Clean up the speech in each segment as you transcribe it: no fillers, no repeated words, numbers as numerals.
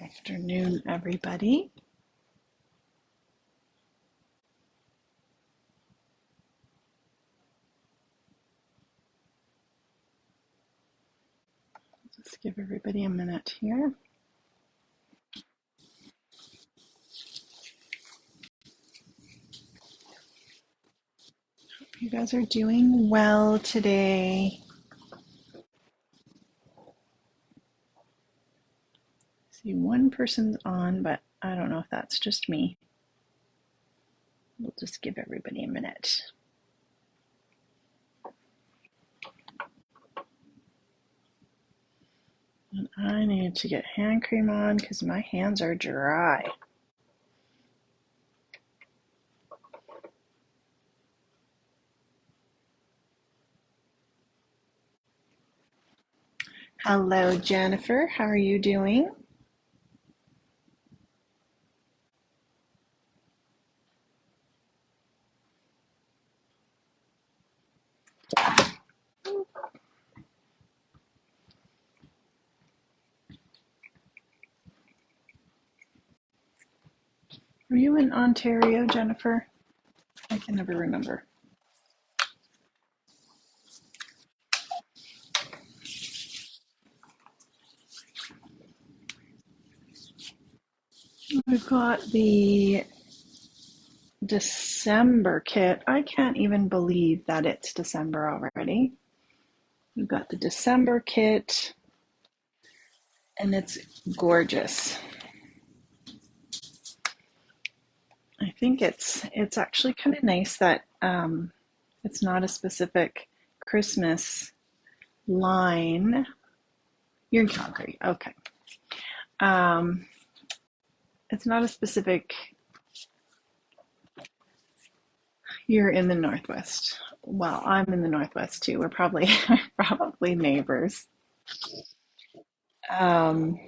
Afternoon, everybody. Just give everybody a minute here. Hope you guys are doing well today. See, one person's on, but I don't know if that's just me. We'll just give everybody a minute. And I need to get hand cream on because my hands are dry. Hello, Jennifer. How are you doing? Are you in Ontario, Jennifer? I can never remember. We've got the December kit. I can't even believe that it's December already. We've got the December kit, and it's gorgeous. I think it's actually kind of nice that it's not a specific Christmas line. You're in Calgary, okay. Um, it's not a specific. You're in the Northwest. Well, I'm in the Northwest too. We're probably probably neighbors. Um,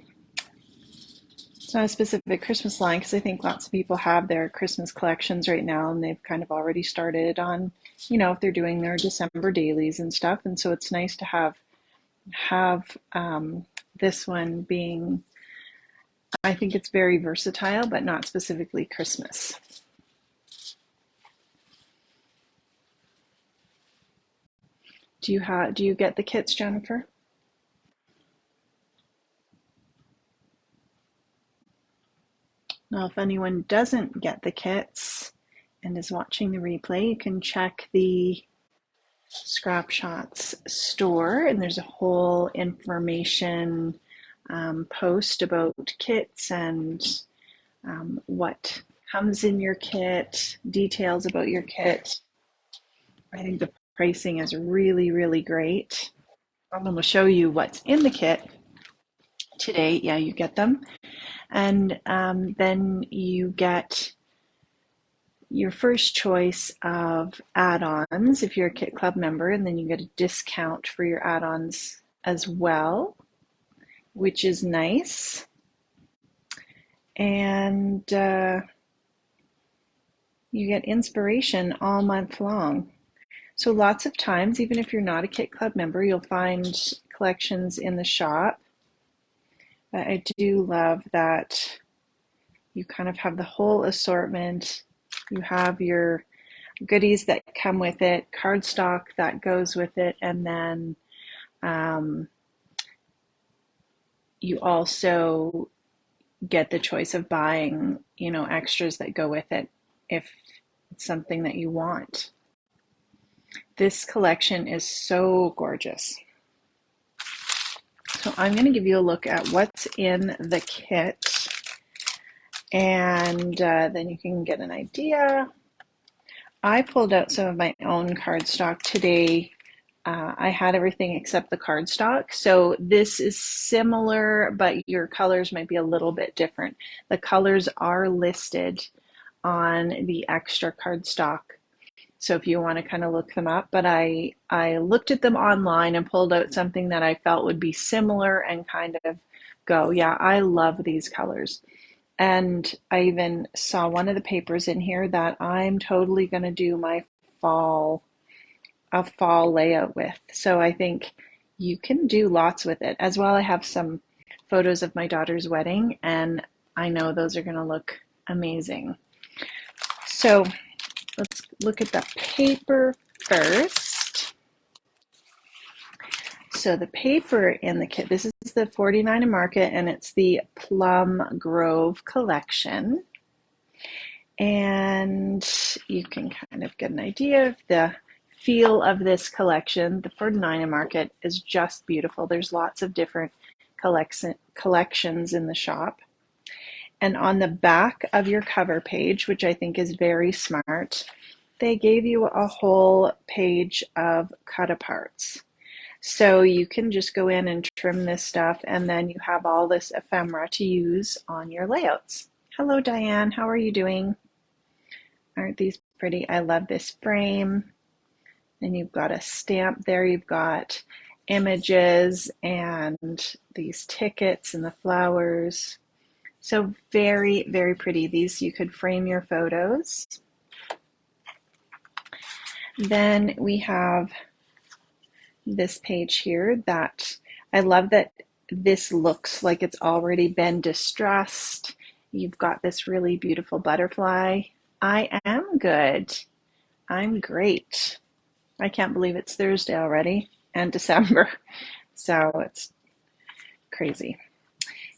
it's not a specific Christmas line because I think lots of people have their Christmas collections right now and they've kind of already started on, if they're doing their December dailies and stuff. And so it's nice to have this one being, I think it's very versatile, but not specifically Christmas. Do you get the kits, Jennifer? Now, if anyone doesn't get the kits and is watching the replay, you can check the Scrap Shotz store, and there's a whole information post about kits and what comes in your kit, details about your kit. I think the pricing is really, really great. I'm going to show you what's in the kit today. Yeah, you get them. And then you get your first choice of add-ons if you're a Kit Club member, and then you get a discount for your add-ons as well, which is nice. And you get inspiration all month long. So lots of times, even if you're not a Kit Club member, you'll find collections in the shop. But I do love that you kind of have the whole assortment. You have your goodies that come with it, cardstock that goes with it, and then you also get the choice of buying, extras that go with it if it's something that you want. This collection is so gorgeous. So I'm going to give you a look at what's in the kit, and then you can get an idea. I pulled out some of my own cardstock today. I had everything except the cardstock. So this is similar, but your colors might be a little bit different. The colors are listed on the extra cardstock. So if you want to kind of look them up, but I looked at them online and pulled out something that I felt would be similar and kind of go, yeah, I love these colors. And I even saw one of the papers in here that I'm totally going to do my fall layout with. So I think you can do lots with it. As well, I have some photos of my daughter's wedding, and I know those are going to look amazing. So let's look at the paper first. So the paper in the kit, this is the 49 a Market, and it's the Plum Grove collection. And you can kind of get an idea of the feel of this collection. The 49 a Market is just beautiful. There's lots of different collections in the shop. And on the back of your cover page, which I think is very smart, they gave you a whole page of cut aparts. So you can just go in and trim this stuff, and then you have all this ephemera to use on your layouts. Hello, Diane. How are you doing? Aren't these pretty? I love this frame. And you've got a stamp there. You've got images and these tickets and the flowers. So very, very pretty. These you could frame your photos. Then we have this page here that I love that this looks like it's already been distressed. You've got this really beautiful butterfly. I am good. I'm great. I can't believe it's Thursday already and December. So it's crazy.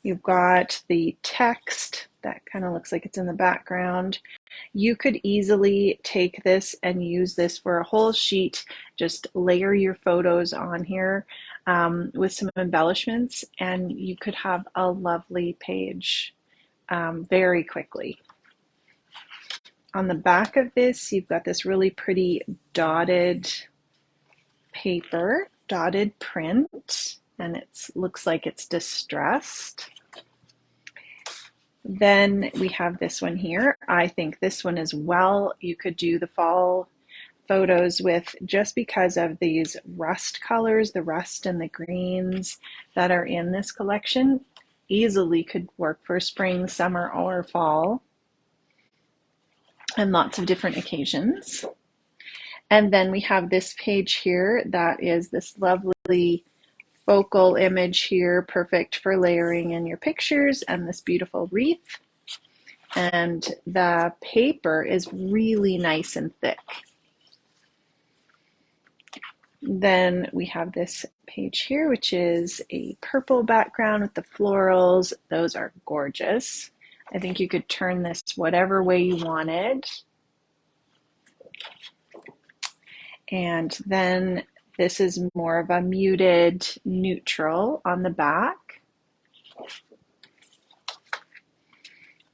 You've got the text that kind of looks like it's in the background. You could easily take this and use this for a whole sheet. Just layer your photos on here with some embellishments, and you could have a lovely page very quickly. On the back of this, you've got this really pretty dotted paper, dotted print, and it looks like it's distressed. Then we have this one here. I think this one as well, you could do the fall photos with, just because of these rust colors, the rust and the greens that are in this collection. Easily could work for spring, summer, or fall, and lots of different occasions. And then we have this page here that is this lovely focal image here, perfect for layering in your pictures, and this beautiful wreath. And the paper is really nice and thick. Then we have this page here, which is a purple background with the florals. Those are gorgeous. I think you could turn this whatever way you wanted. And then this is more of a muted neutral on the back.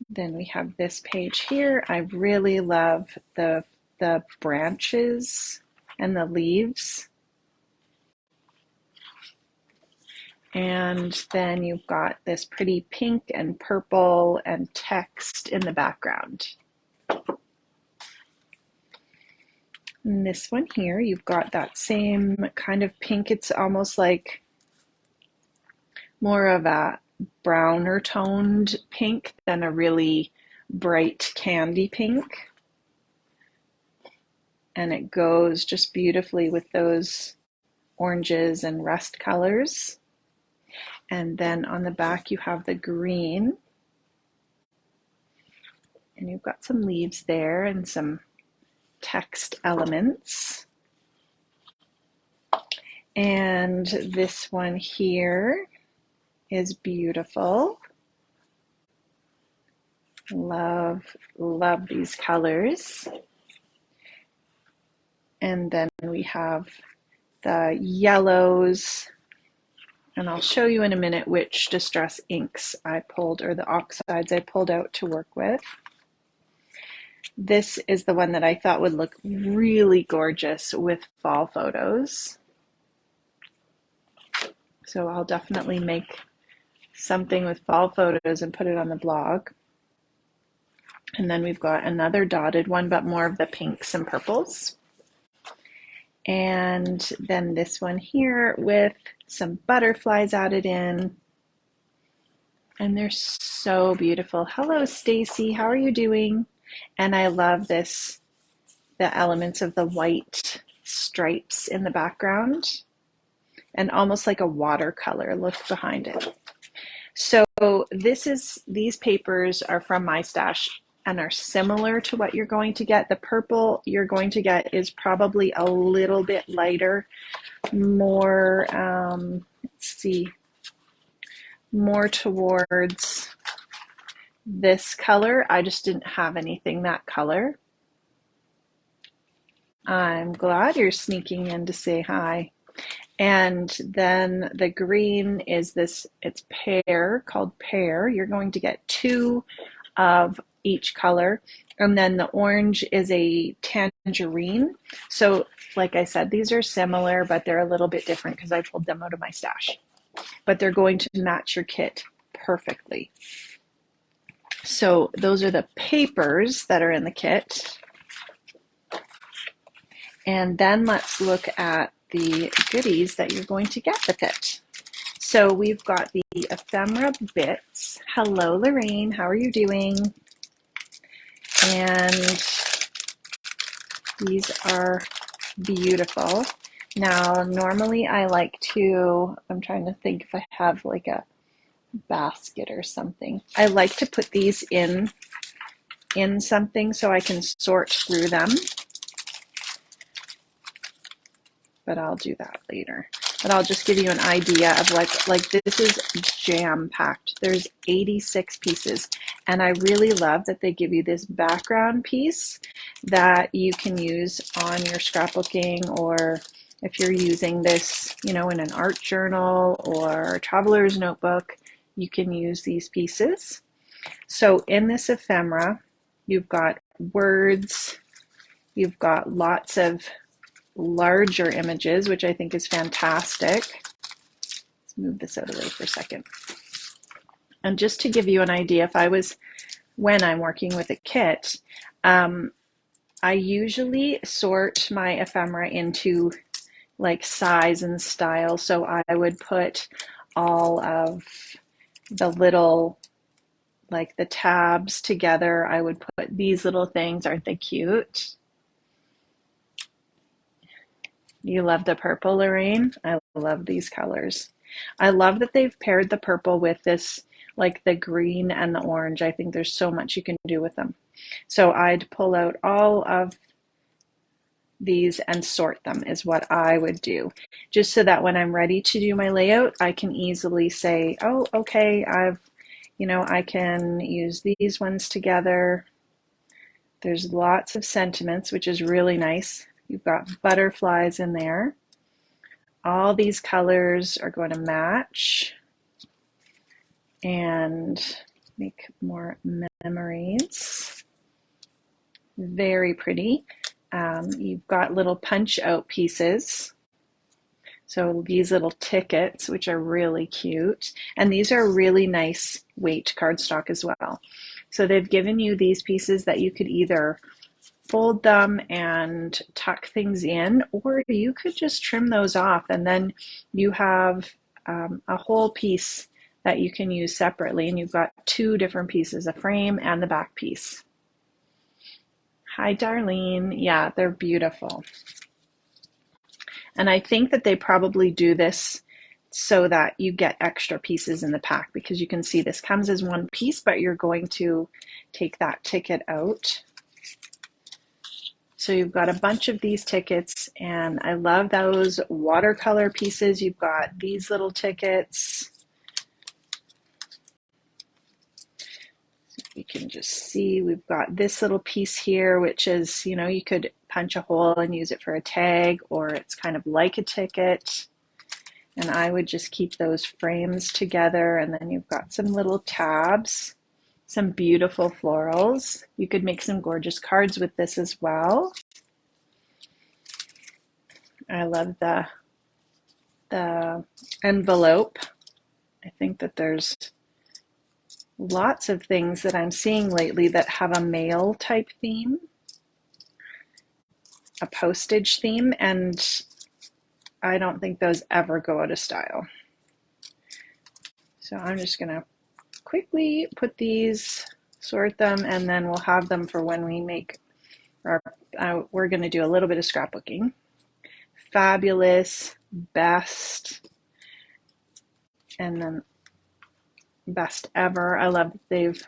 Then we have this page here. I really love the branches and the leaves. And then you've got this pretty pink and purple and text in the background. And this one here, you've got that same kind of pink. It's almost like more of a browner toned pink than a really bright candy pink. And it goes just beautifully with those oranges and rust colors. And then on the back you have the green. And you've got some leaves there and some text elements. And this one here is beautiful. Love these colors. And then we have the yellows, and I'll show you in a minute which distress inks I pulled, or the oxides I pulled out to work with. This is the one that I thought would look really gorgeous with fall photos. So I'll definitely make something with fall photos and put it on the blog. And then we've got another dotted one, but more of the pinks and purples. And then this one here with some butterflies added in. And they're so beautiful. Hello, Stacy. How are you doing? And I love this, the elements of the white stripes in the background, and almost like a watercolor look behind it. So these papers are from my stash and are similar to what you're going to get. The purple you're going to get is probably a little bit lighter, more, let's see, more towards this color. I just didn't have anything that color. I'm glad you're sneaking in to say hi. And then the green is this, it's pear, called pear. You're going to get two of each color. And then the orange is a tangerine. So like I said, these are similar, but they're a little bit different because I pulled them out of my stash. But they're going to match your kit perfectly. So those are the papers that are in the kit. And then let's look at the goodies that you're going to get with it. So we've got the ephemera bits. Hello, Lorraine. How are you doing? And these are beautiful. Now, normally I like to, I'm trying to think if I have like a basket or something. I like to put these in something so I can sort through them. But I'll do that later. But I'll just give you an idea of like this is jam-packed. There's 86 pieces. And I really love that they give you this background piece that you can use on your scrapbooking, or if you're using this, you know, in an art journal or a traveler's notebook, you can use these pieces. So in this ephemera, you've got words, you've got lots of larger images, which I think is fantastic. Let's move this out of the way for a second. And just to give you an idea, when I'm working with a kit, I usually sort my ephemera into like size and style. So I would put all of the little, like the tabs together. I would put these little things. Aren't they cute? You love the purple, Lorraine? I love these colors. I love that they've paired the purple with this, like the green and the orange. I think there's so much you can do with them. So I'd pull out all of these and sort them is what I would do. Just so that when I'm ready to do my layout, I can easily say, oh, okay, I can use these ones together. There's lots of sentiments, which is really nice. You've got butterflies in there. All these colors are going to match and make more memories. Very pretty. You've got little punch out pieces. So these little tickets, which are really cute. And these are really nice weight cardstock as well. So they've given you these pieces that you could either fold them and tuck things in, or you could just trim those off and then you have a whole piece that you can use separately, and you've got two different pieces, a frame and the back piece. Hi, Darlene. Yeah, they're beautiful. And I think that they probably do this so that you get extra pieces in the pack, because you can see this comes as one piece, but you're going to take that ticket out. So you've got a bunch of these tickets, and I love those watercolor pieces. You've got these little tickets. You can just see we've got this little piece here, which is, you could punch a hole and use it for a tag, or it's kind of like a ticket. And I would just keep those frames together. And then you've got some little tabs, some beautiful florals. You could make some gorgeous cards with this as well. I love the envelope. I think that there's lots of things that I'm seeing lately that have a mail type theme, a postage theme, and I don't think those ever go out of style. So I'm just gonna quickly put these, sort them, and then we'll have them for when we make our, we're gonna do a little bit of scrapbooking. Fabulous, best, and then best ever. I love that they've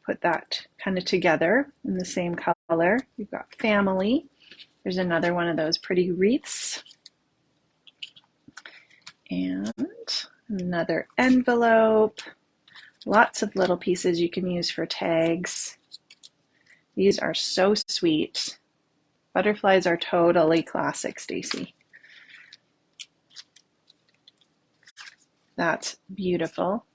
put that kind of together in the same color. You've got family. There's another one of those pretty wreaths. And another envelope. Lots of little pieces you can use for tags. These are so sweet. Butterflies are totally classic, Stacy. That's beautiful.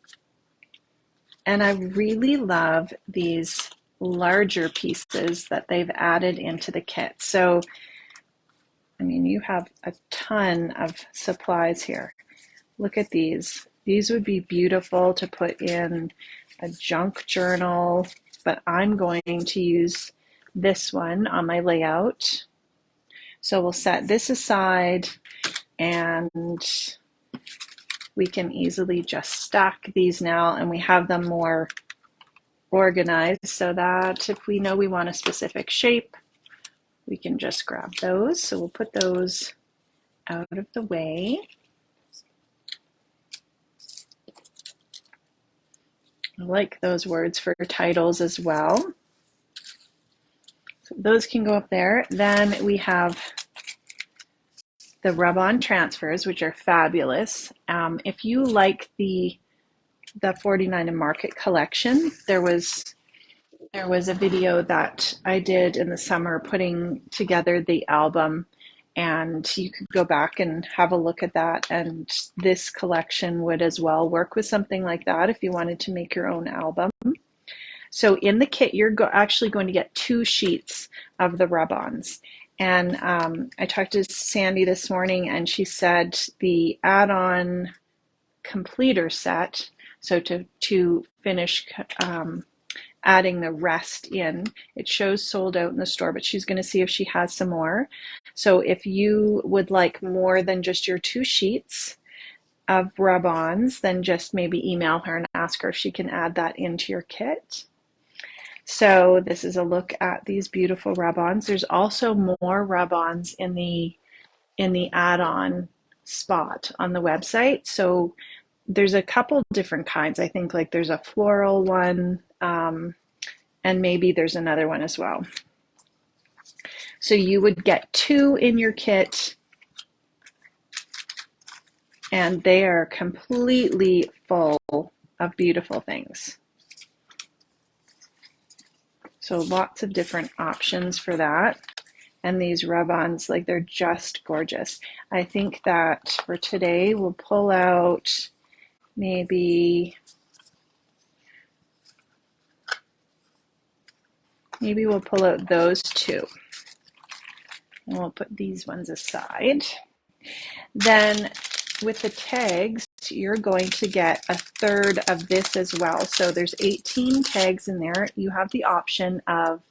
And I really love these larger pieces that they've added into the kit. So, I mean, you have a ton of supplies here. Look at these. These would be beautiful to put in a junk journal, but I'm going to use this one on my layout. So we'll set this aside and we can easily just stack these now, and we have them more organized so that if we know we want a specific shape, we can just grab those. So we'll put those out of the way. I like those words for titles as well. So those can go up there. Then we have the rub-on transfers, which are fabulous. If you like the 49 and Market collection, there was a video that I did in the summer putting together the album, and you could go back and have a look at that, and this collection would as well work with something like that if you wanted to make your own album. So in the kit, you're actually going to get 2 sheets of the rub-ons. And I talked to Sandy this morning, and she said the add-on completer set, so to finish adding the rest in, it shows sold out in the store, but she's going to see if she has some more. So if you would like more than just your 2 sheets of rub-ons, then just maybe email her and ask her if she can add that into your kit. So this is a look at these beautiful rub-ons. There's also more rub-ons in the add-on spot on the website. So there's a couple different kinds. I think like there's a floral one, and maybe there's another one as well. So you would get 2 in your kit, and they are completely full of beautiful things. So lots of different options for that. And these rub-ons, like, they're just gorgeous. I think that for today, we'll pull out maybe we'll pull out those 2. And we'll put these ones aside. Then with the tags, you're going to get a third of this as well. So there's 18 tags in there. You have the option of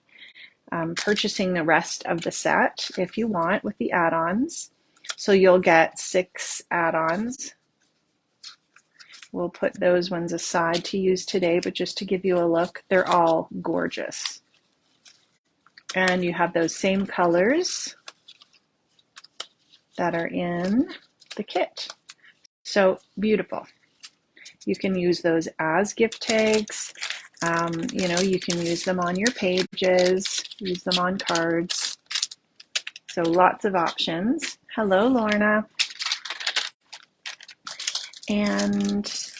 purchasing the rest of the set if you want with the add-ons. So you'll get 6 add-ons. We'll put those ones aside to use today, but just to give you a look, they're all gorgeous. And you have those same colors that are in the kit. So beautiful. You can use those as gift tags. You know, you can use them on your pages, use them on cards. So lots of options. Hello, Lorna. And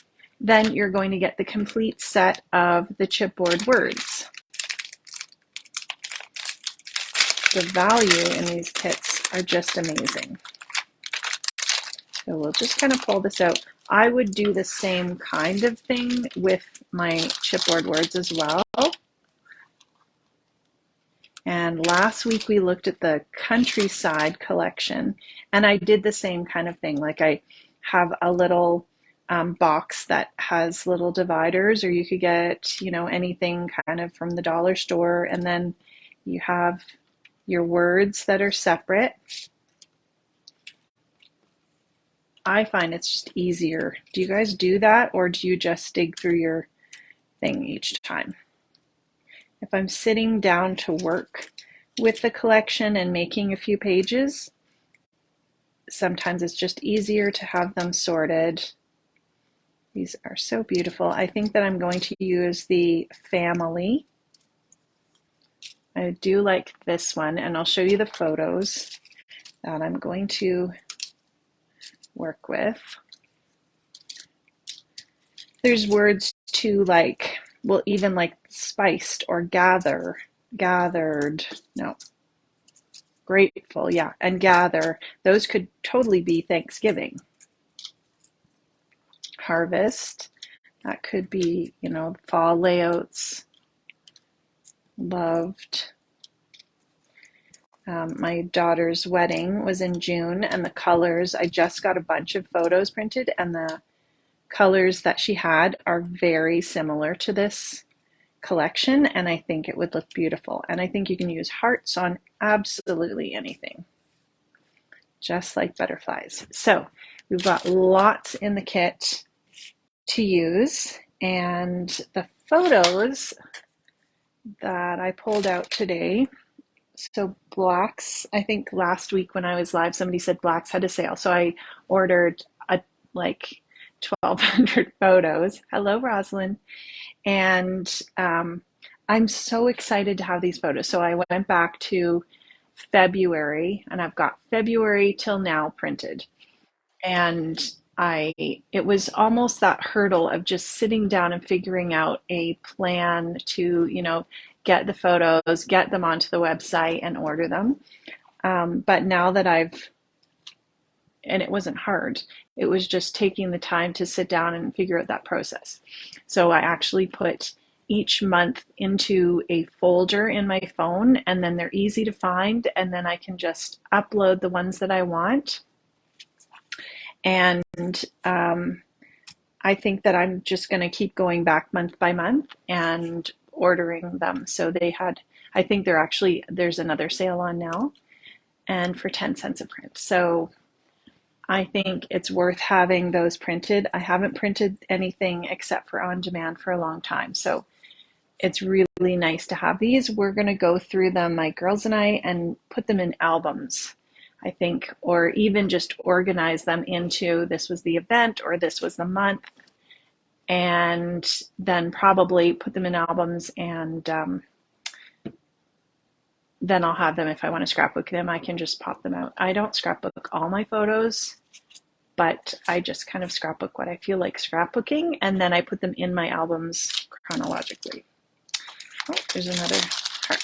then you're going to get the complete set of the chipboard words. The value in these kits are just amazing. So we'll just kind of pull this out. I would do the same kind of thing with my chipboard words as well. And last week we looked at the countryside collection, and I did the same kind of thing. Like, I have a little box that has little dividers, or you could get, you know, anything kind of from the dollar store, and then you have your words that are separate. I find it's just easier. Do you guys do that, or do you just dig through your thing each time? If I'm sitting down to work with the collection and making a few pages, sometimes it's just easier to have them sorted. These are so beautiful. I think that I'm going to use the family. I do like this one, and I'll show you the photos that I'm going to work with. There's words too, like, well, even like spiced or gather, gathered, no, grateful, yeah, and gather. Those could totally be Thanksgiving. Harvest, that could be, you know, fall layouts. Loved. My daughter's wedding was in June, and the colors, I just got a bunch of photos printed, and the colors that she had are very similar to this collection, and I think it would look beautiful. And I think you can use hearts on absolutely anything, just like butterflies. So we've got lots in the kit to use, and the photos that I pulled out today. So blacks, I think last week when I was live, somebody said blacks had a sale. So I ordered like 1,200 photos. Hello, Rosalind. And I'm so excited to have these photos. So I went back to February, and I've got February till now printed. And it was almost that hurdle of just sitting down and figuring out a plan to, you know, get the photos, get them onto the website and order them. But now that and it wasn't hard, it was just taking the time to sit down and figure out that process. So I actually put each month into a folder in my phone, and then they're easy to find, and then I can just upload the ones that I want. And I think that I'm just going to keep going back month by month and ordering them. So I think there's another sale on now, and for 10 cents a print. So I think it's worth having those printed. I haven't printed anything except for on demand for a long time. So it's really nice to have these. We're going to go through them, my girls and I, and put them in albums, I think, or even just organize them into this was the event or this was the month, and then probably put them in albums, and then I'll have them. If I want to scrapbook them, I can just pop them out. I don't scrapbook all my photos, but I just kind of scrapbook what I feel like scrapbooking, and then I put them in my albums chronologically. Oh, there's another heart.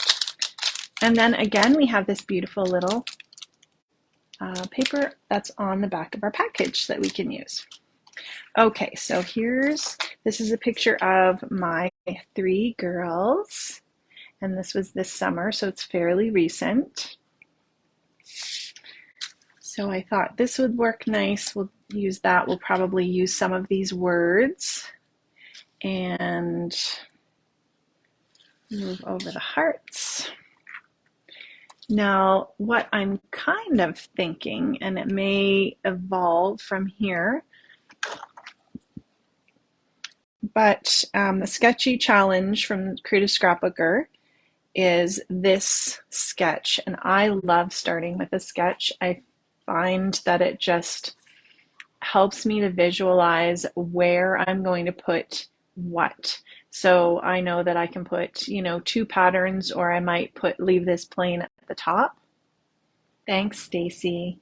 And then again, we have this beautiful little paper that's on the back of our package that we can use. Okay, so this is a picture of my 3 girls, and this was this summer, so it's fairly recent. So I thought this would work nice. We'll use that. We'll probably use some of these words and move over the hearts. Now, what I'm kind of thinking, and it may evolve from here, but the sketchy challenge from Creative Scrapbooker is this sketch, and I love starting with a sketch. I find that it just helps me to visualize where I'm going to put what. So I know that I can put, you know, 2 patterns, or I might leave this plain at the top. Thanks, Stacy.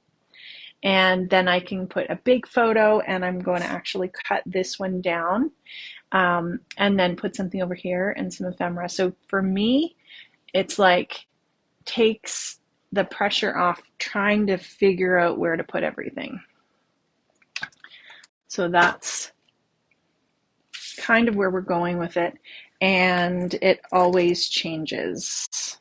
And then I can put a big photo, and I'm going to actually cut this one down, and then put something over here and some ephemera. So for me, it's like takes the pressure off trying to figure out where to put everything. So that's kind of where we're going with it, and it always changes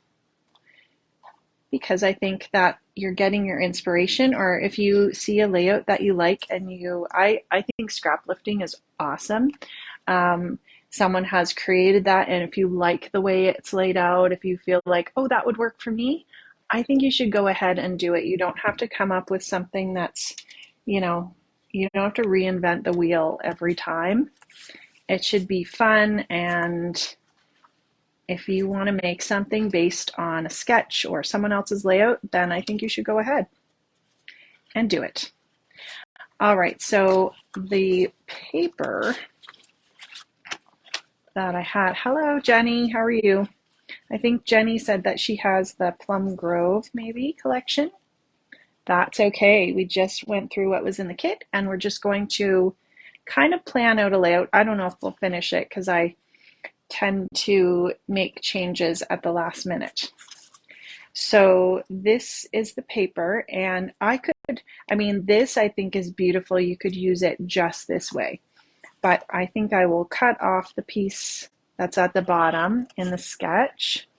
because I think that you're getting your inspiration, or if you see a layout that you like and I think scrap lifting is awesome. Someone has created that, and if you like the way it's laid out, if you feel like, oh, that would work for me, I think you should go ahead and do it. You don't have to come up with something that's, you know, you don't have to reinvent the wheel every time. It should be fun, and if you want to make something based on a sketch or someone else's layout, then I think you should go ahead and do it. All right, so the paper that I had, hello Jenny, how are you? I think Jenny said that she has the Plum Grove maybe collection. That's okay. We just went through what was in the kit and we're just going to kind of plan out a layout. I don't know if we'll finish it because I tend to make changes at the last minute. So this is the paper, and this I think is beautiful. You could use it just this way, but I think I will cut off the piece that's at the bottom in the sketch.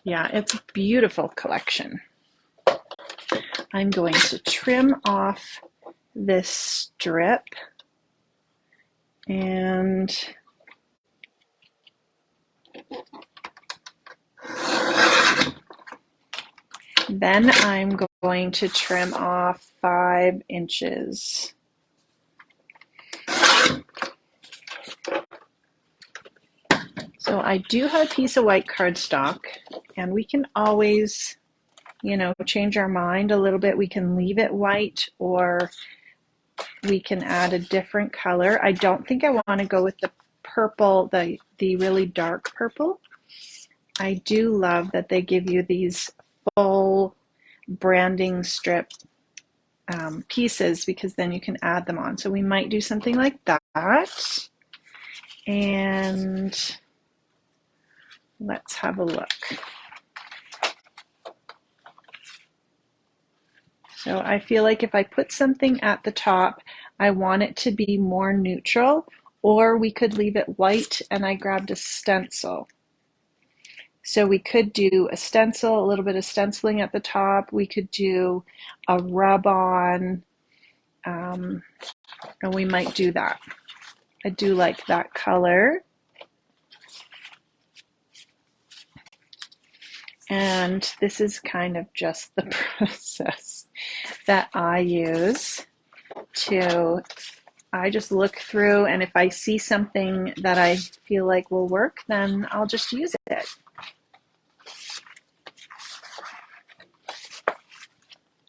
Yeah, it's a beautiful collection. I'm going to trim off this strip and then I'm going to trim off 5 inches. So I do have a piece of white cardstock, and we can always, change our mind a little bit. We can leave it white or we can add a different color. I don't think I want to go with the purple, the really dark purple. I do love that they give you these full branding strip pieces because then you can add them on. So we might do something like that. And let's have a look. So I feel like if I put something at the top, I want it to be more neutral, or we could leave it white and I grabbed a stencil. So we could do a stencil, a little bit of stenciling at the top. We could do a rub-on, and we might do that. I do like that color. And this is kind of just the process that I use I just look through, and if I see something that I feel like will work, then I'll just use it.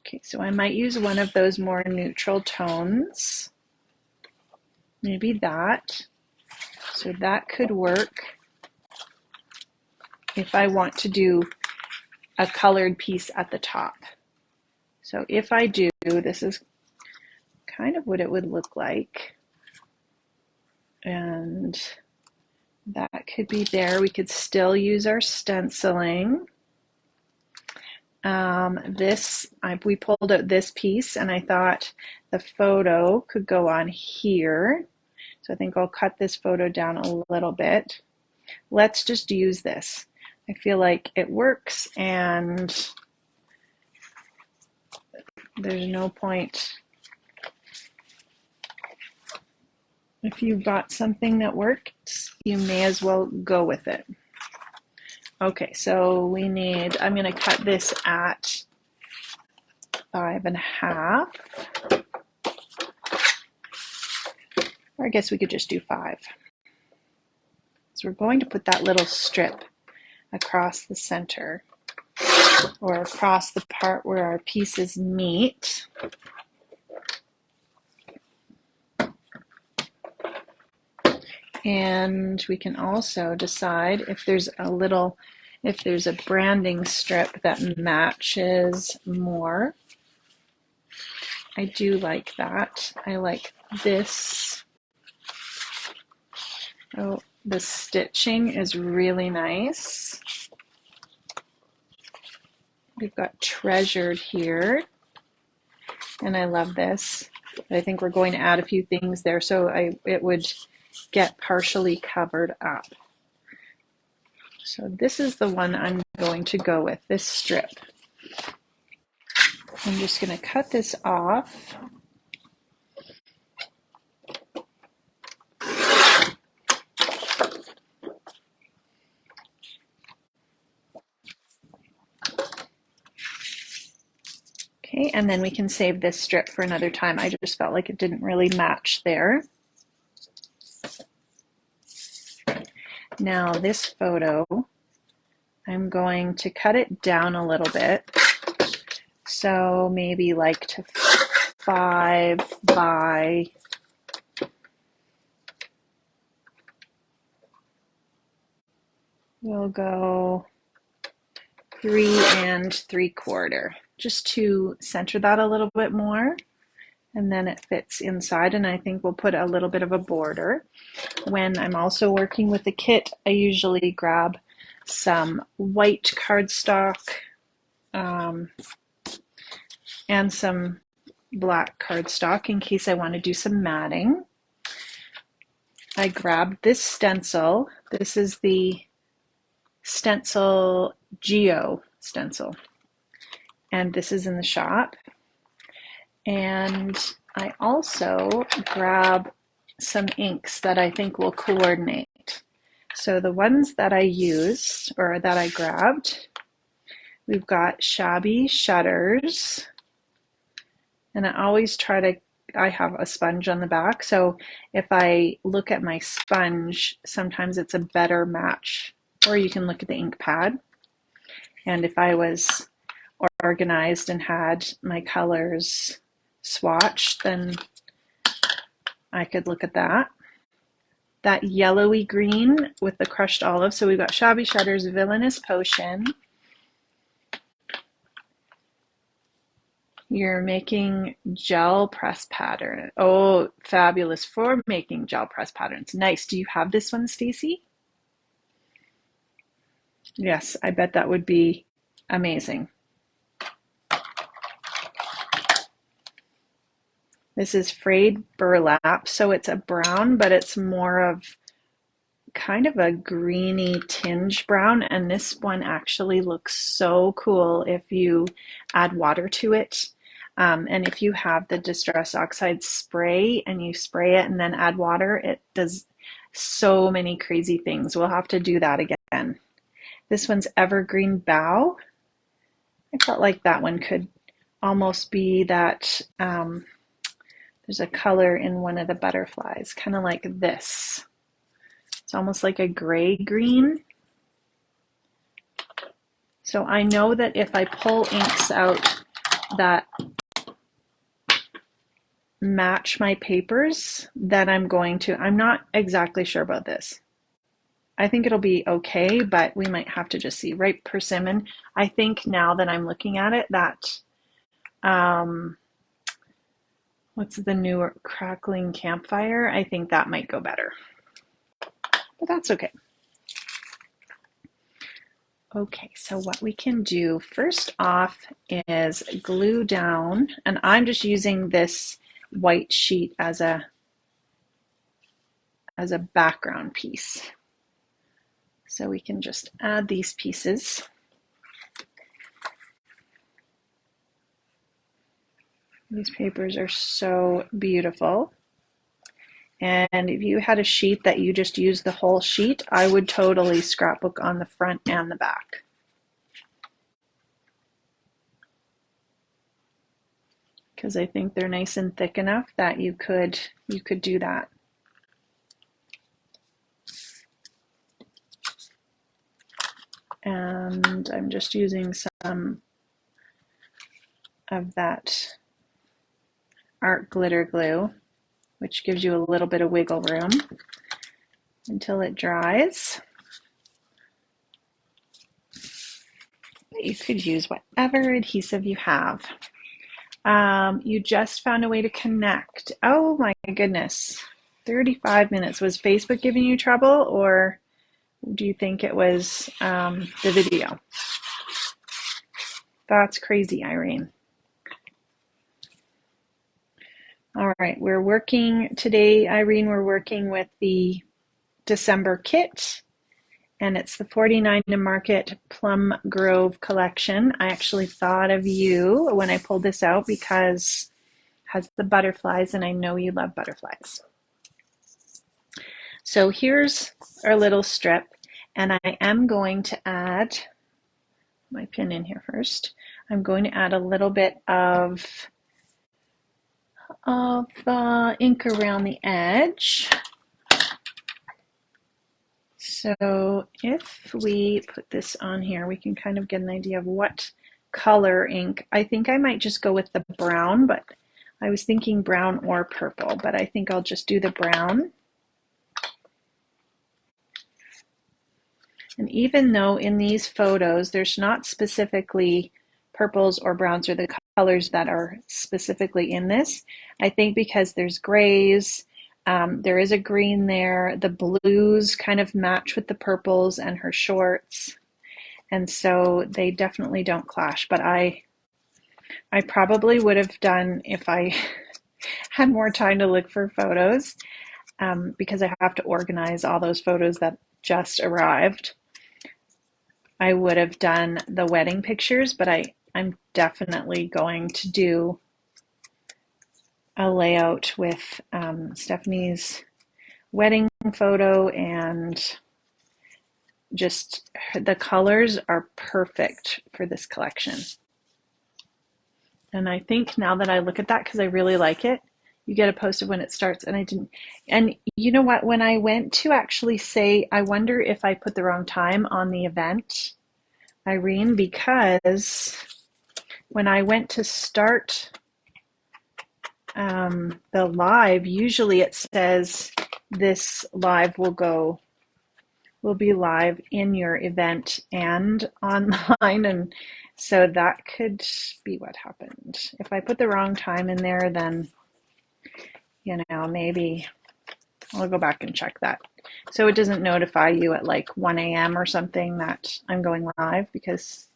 Okay, so I might use one of those more neutral tones. Maybe that. So that could work if I want to do a colored piece at the top. So if I do, this is kind of what it would look like. And that could be there. We could still use our stenciling. We pulled out this piece and I thought the photo could go on here. So I think I'll cut this photo down a little bit. Let's just use this. I feel like it works and there's no point. If you've got something that works, you may as well go with it. Okay, so I'm going to cut this at 5.5. Or I guess we could just do 5. So we're going to put that little strip across the center or across the part where our pieces meet. And we can also decide if there's a branding strip that matches more. I do like that. I like this. Oh, the stitching is really nice. We've got treasured here. And I love this. I think we're going to add a few things there so it would get partially covered up. So this is the one I'm going to go with, this strip. I'm just going to cut this off. Okay, and then we can save this strip for another time. I just felt like it didn't really match there. Now this photo, I'm going to cut it down a little bit. So maybe like to 5 by we'll go 3 3/4, just to center that a little bit more, and then it fits inside. And I think we'll put a little bit of a border. When I'm also working with the kit, I usually grab some white cardstock and some black cardstock in case I want to do some matting. I grabbed this stencil. This is the stencil Geo stencil, and this is in the shop. And I also grab some inks that I think will coordinate. So the ones that I used, or that I grabbed, we've got Shabby Shutters, and I always try to, I have a sponge on the back, so if I look at my sponge, sometimes it's a better match. Or you can look at the ink pad. And if I was organized and had my colors swatched, then I could look at that. That yellowy green with the crushed olive. So we've got Shabby Shutters, Villainous Potion. You're making gel press pattern. Oh, fabulous for making gel press patterns. Nice. Do you have this one, Stacy? Yes, I bet that would be amazing. This is frayed burlap, so it's a brown, but it's more of kind of a greeny tinge brown, and this one actually looks so cool if you add water to it. And if you have the Distress Oxide spray and you spray it and then add water, it does so many crazy things. We'll have to do that again. This one's Evergreen Bough. I felt like that one could almost be that, there's a color in one of the butterflies, kind of like this. It's almost like a gray green. So I know that if I pull inks out that match my papers, then I'm not exactly sure about this. I think it'll be okay, but we might have to just see. Ripe Persimmon, I think now that I'm looking at it, that, what's the newer Crackling Campfire? I think that might go better, but that's okay. Okay, so what we can do first off is glue down, and I'm just using this white sheet as a background piece. So we can just add these pieces. These papers are so beautiful. And if you had a sheet that you just used the whole sheet, I would totally scrapbook on the front and the back. Because I think they're nice and thick enough that you could do that. And I'm just using some of that art glitter glue, which gives you a little bit of wiggle room until it dries. But you could use whatever adhesive you have. You just found a way to connect. Oh my goodness. 35 minutes. Was Facebook giving you trouble, or do you think it was the video? That's crazy, Irene. All right, we're working today, Irene, we're working with the December kit, and it's the 49 to Market Plum Grove collection. I actually thought of you when I pulled this out because it has the butterflies, and I know you love butterflies. So here's our little strip, and I am going to add my pin in here first. I'm going to add a little bit of ink around the edge. So if we put this on here, we can kind of get an idea of what color ink. I think I might just go with the brown, but I was thinking brown or purple, but I think I'll just do the brown. And even though in these photos, there's not specifically purples or browns or the colors that are specifically in this, I think because there's grays, there is a green there, the blues kind of match with the purples and her shorts. And so they definitely don't clash, but I probably would have done if I had more time to look for photos, because I have to organize all those photos that just arrived. I would have done the wedding pictures, but I'm definitely going to do a layout with Stephanie's wedding photo, and just the colors are perfect for this collection. And I think now that I look at that, because I really like it, you get a post of when it starts, and I didn't. And you know what? When I went to actually say, I wonder if I put the wrong time on the event, Irene, because when I went to start the live, usually it says this live will be live in your event and online, and so that could be what happened. If I put the wrong time in there, then maybe I'll go back and check that. So it doesn't notify you at like 1 a.m. or something that I'm going live, because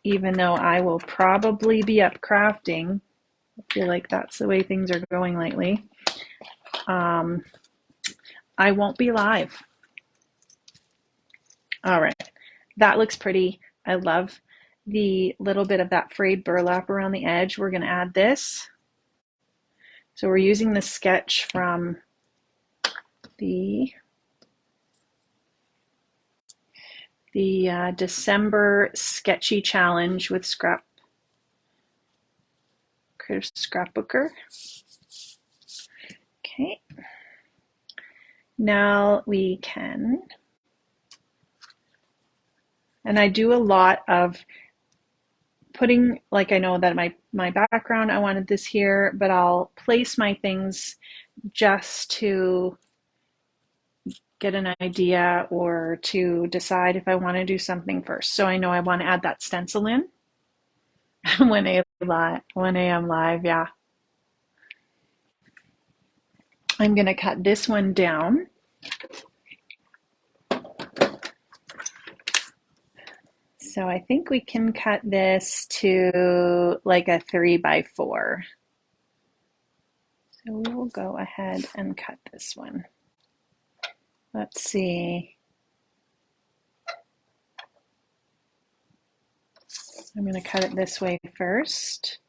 even though I will probably be up crafting, I feel like that's the way things are going lately, I won't be live. All right, that looks pretty. I love the little bit of that frayed burlap around the edge. We're going to add this. So we're using the sketch from the December sketchy challenge with Scrapbooker. Okay. Now we can, and I do a lot of putting, like, I know that my background, I wanted this here, but I'll place my things just to get an idea or to decide if I want to do something first. So I know I want to add that stencil in. 1 a.m. live, yeah. I'm going to cut this one down. So I think we can cut this to like a 3x4. So we will go ahead and cut this one. Let's see. I'm going to cut it this way first.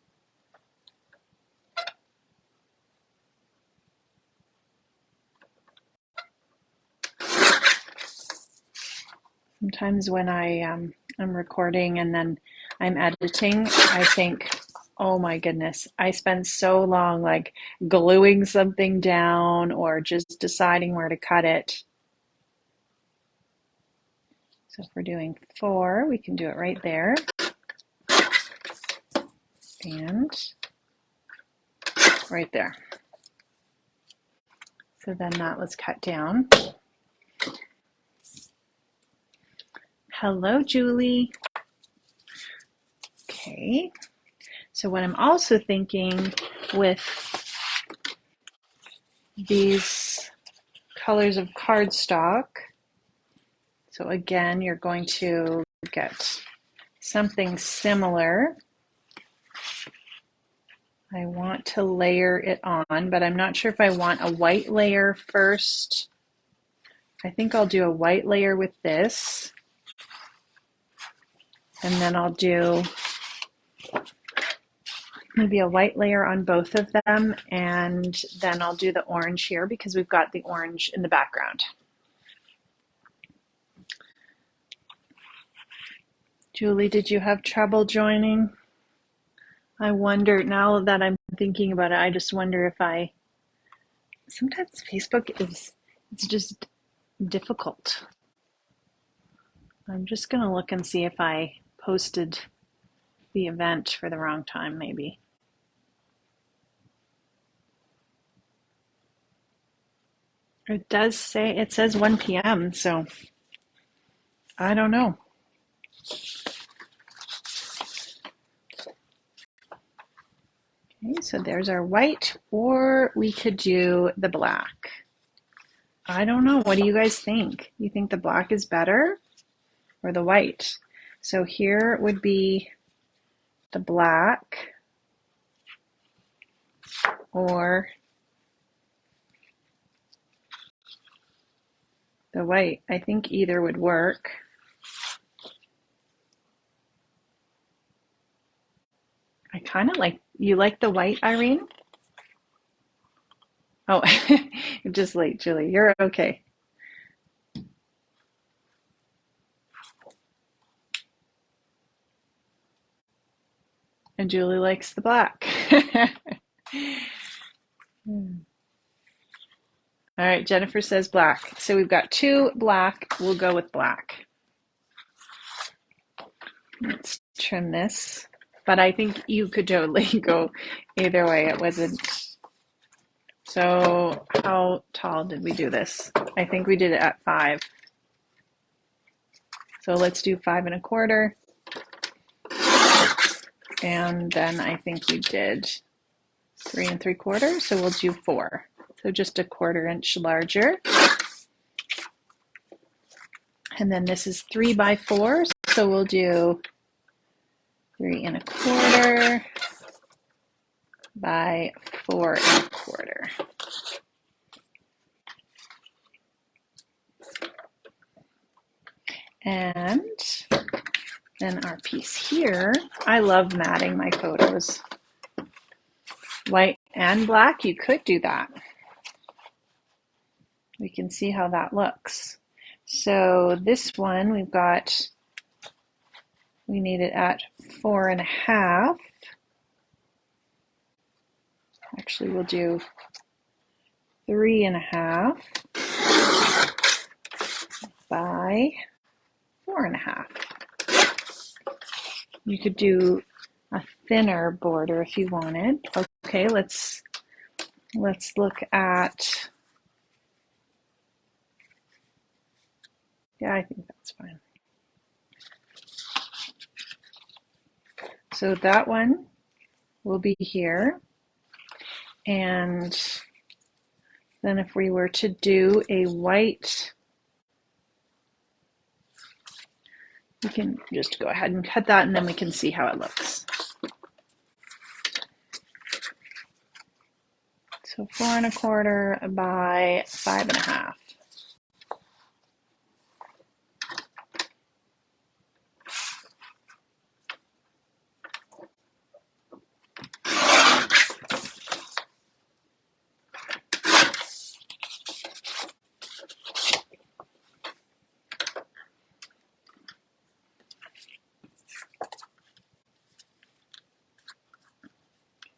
Sometimes when I'm recording and then I'm editing, I think, oh my goodness, I spend so long like gluing something down or just deciding where to cut it. So if we're doing 4, we can do it right there. And right there. So then that was cut down. Hello, Julie. Okay. So what I'm also thinking with these colors of cardstock, so again, you're going to get something similar. I want to layer it on, but I'm not sure if I want a white layer first. I think I'll do a white layer with this, and then I'll do maybe a white layer on both of them, and then I'll do the orange here because we've got the orange in the background. Julie, did you have trouble joining? I wonder, now that I'm thinking about it, I just wonder if sometimes Facebook it's just difficult. I'm just going to look and see if I posted the event for the wrong time, maybe. It does say, it says 1 p.m., so I don't know. Okay, so there's our white, or we could do the black. I don't know. What do you guys think? You think the black is better or the white? So here would be the black or the white. I think either would work. I kind of like, you like the white, Irene? Oh, just late, Julie. You're okay. And Julie likes the black. All right, Jennifer says black. So we've got 2 black. We'll go with black. Let's trim this. But I think you could totally go either way. It wasn't. So how tall did we do this? I think we did it at 5. So let's do 5 1/4. And then I think we did 3 3/4. So we'll do 4. So just a 1/4 inch larger. And then this is 3 by 4. So we'll do 3 1/4 by 4 1/4. And then our piece here, I love matting my photos. White and black, you could do that. We can see how that looks. So this one, we need it at 4 1/2. Actually, we'll do 3 1/2 by 4 1/2. You could do a thinner border if you wanted. Okay, let's look at, yeah, I think that's fine. So that one will be here. And then if we were to do a white, we can just go ahead and cut that, and then we can see how it looks. So 4 1/4 by 5 1/2.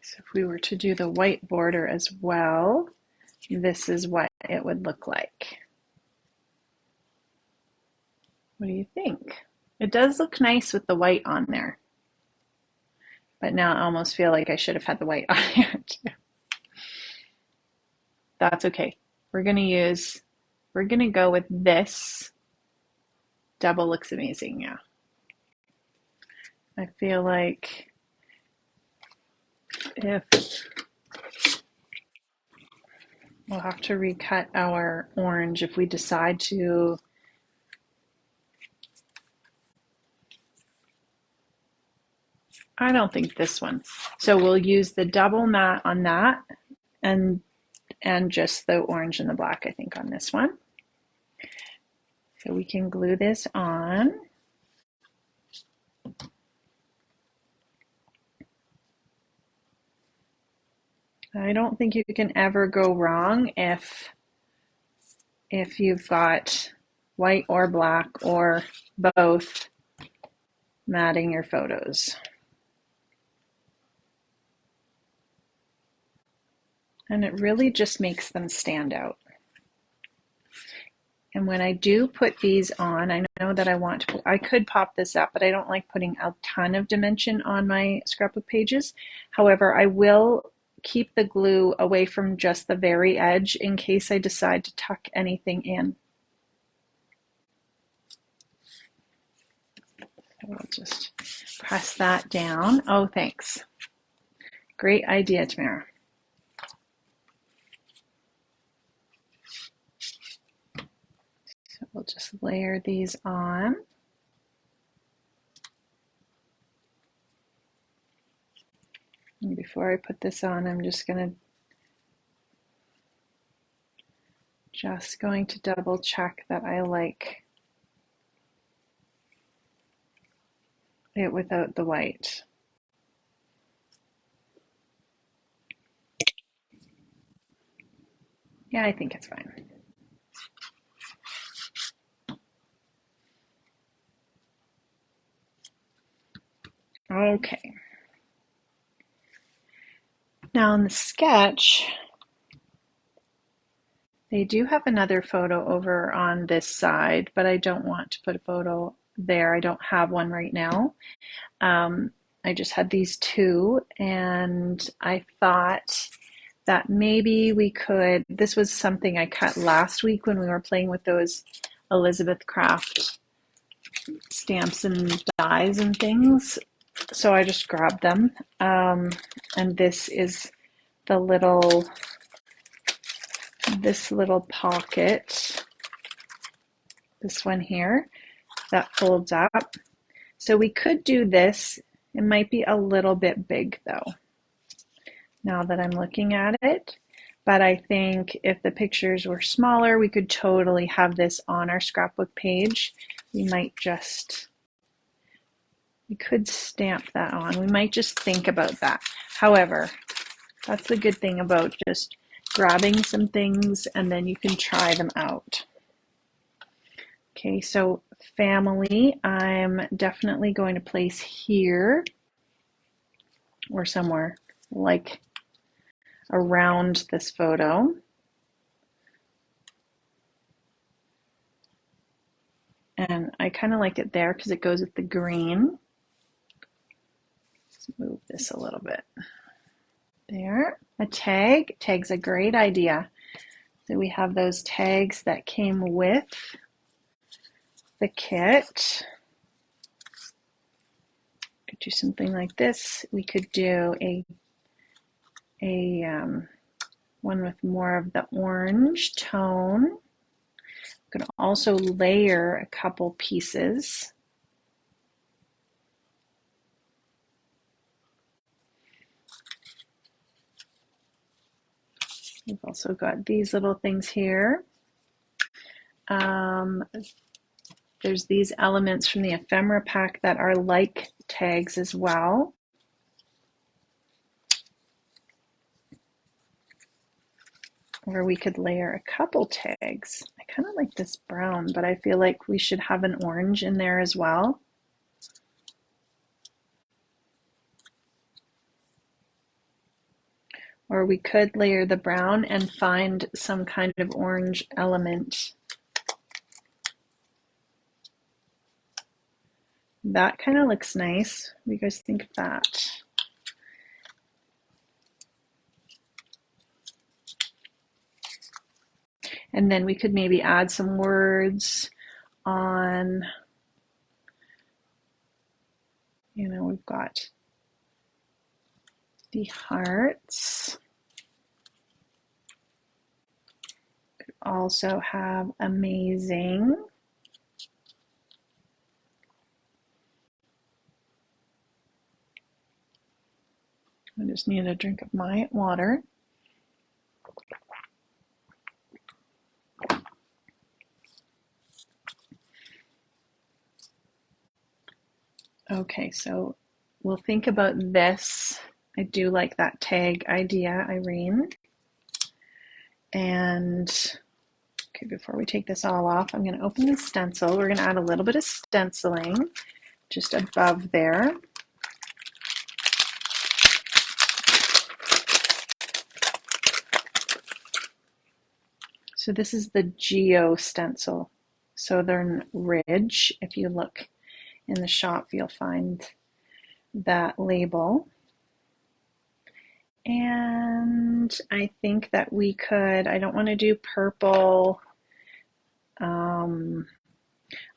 So if we were to do the white border as well, this is what it would look like. What do you think? It does look nice with the white on there. But now I almost feel like I should have had the white on here too. That's okay. We're gonna go with this. Double looks amazing, yeah. I feel like if we'll have to recut our orange if we decide to. I don't think this one. So we'll use the double matte on that and just the orange and the black, I think, on this one. So we can glue this on. I don't think you can ever go wrong if you've got white or black or both matting your photos. And it really just makes them stand out. And when I do put these on, I know that I could pop this up, but I don't like putting a ton of dimension on my scrapbook pages. However, I will keep the glue away from just the very edge in case I decide to tuck anything in. So we'll just press that down. Oh, thanks. Great idea, Tamara. So we'll just layer these on. And before I put this on, I'm just going to double check that I like it without the white. Yeah, I think it's fine. Okay. Now in the sketch, they do have another photo over on this side, but I don't want to put a photo there. I don't have one right now. I just had these two, and I thought that maybe we could, this was something I cut last week when we were playing with those Elizabeth Craft stamps and dies and things. So I just grabbed them. And this is the this little pocket, this one here, that folds up. So we could do this. It might be a little bit big though, now that I'm looking at it. But I think if the pictures were smaller, we could totally have this on our scrapbook page. We could stamp that on. We might just think about that. However, that's the good thing about just grabbing some things and then you can try them out. Okay, so family, I'm definitely going to place here or somewhere like around this photo. And I kind of like it there because it goes with the green. Let's move this a little bit. There. A tag. Tag's a great idea. So we have those tags that came with the kit. Could do something like this. We could do a one with more of the orange tone. We could also layer a couple pieces. We've also got these little things here. There's these elements from the ephemera pack that are like tags as well. Or we could layer a couple tags. I kind of like this brown, but I feel like we should have an orange in there as well. Or we could layer the brown and find some kind of orange element. That kind of looks nice. What do you guys think of that? And then we could maybe add some words on, you know, we've got the hearts. Could also have amazing. I just need a drink of my water. Okay, so we'll think about this. I do like that tag idea, Irene. And okay, before we take this all off, I'm going to open the stencil. We're going to add a little bit of stenciling just above there. So this is the Geo stencil, Southern Ridge. If you look in the shop, you'll find that label. And I think that we could, I don't want to do purple.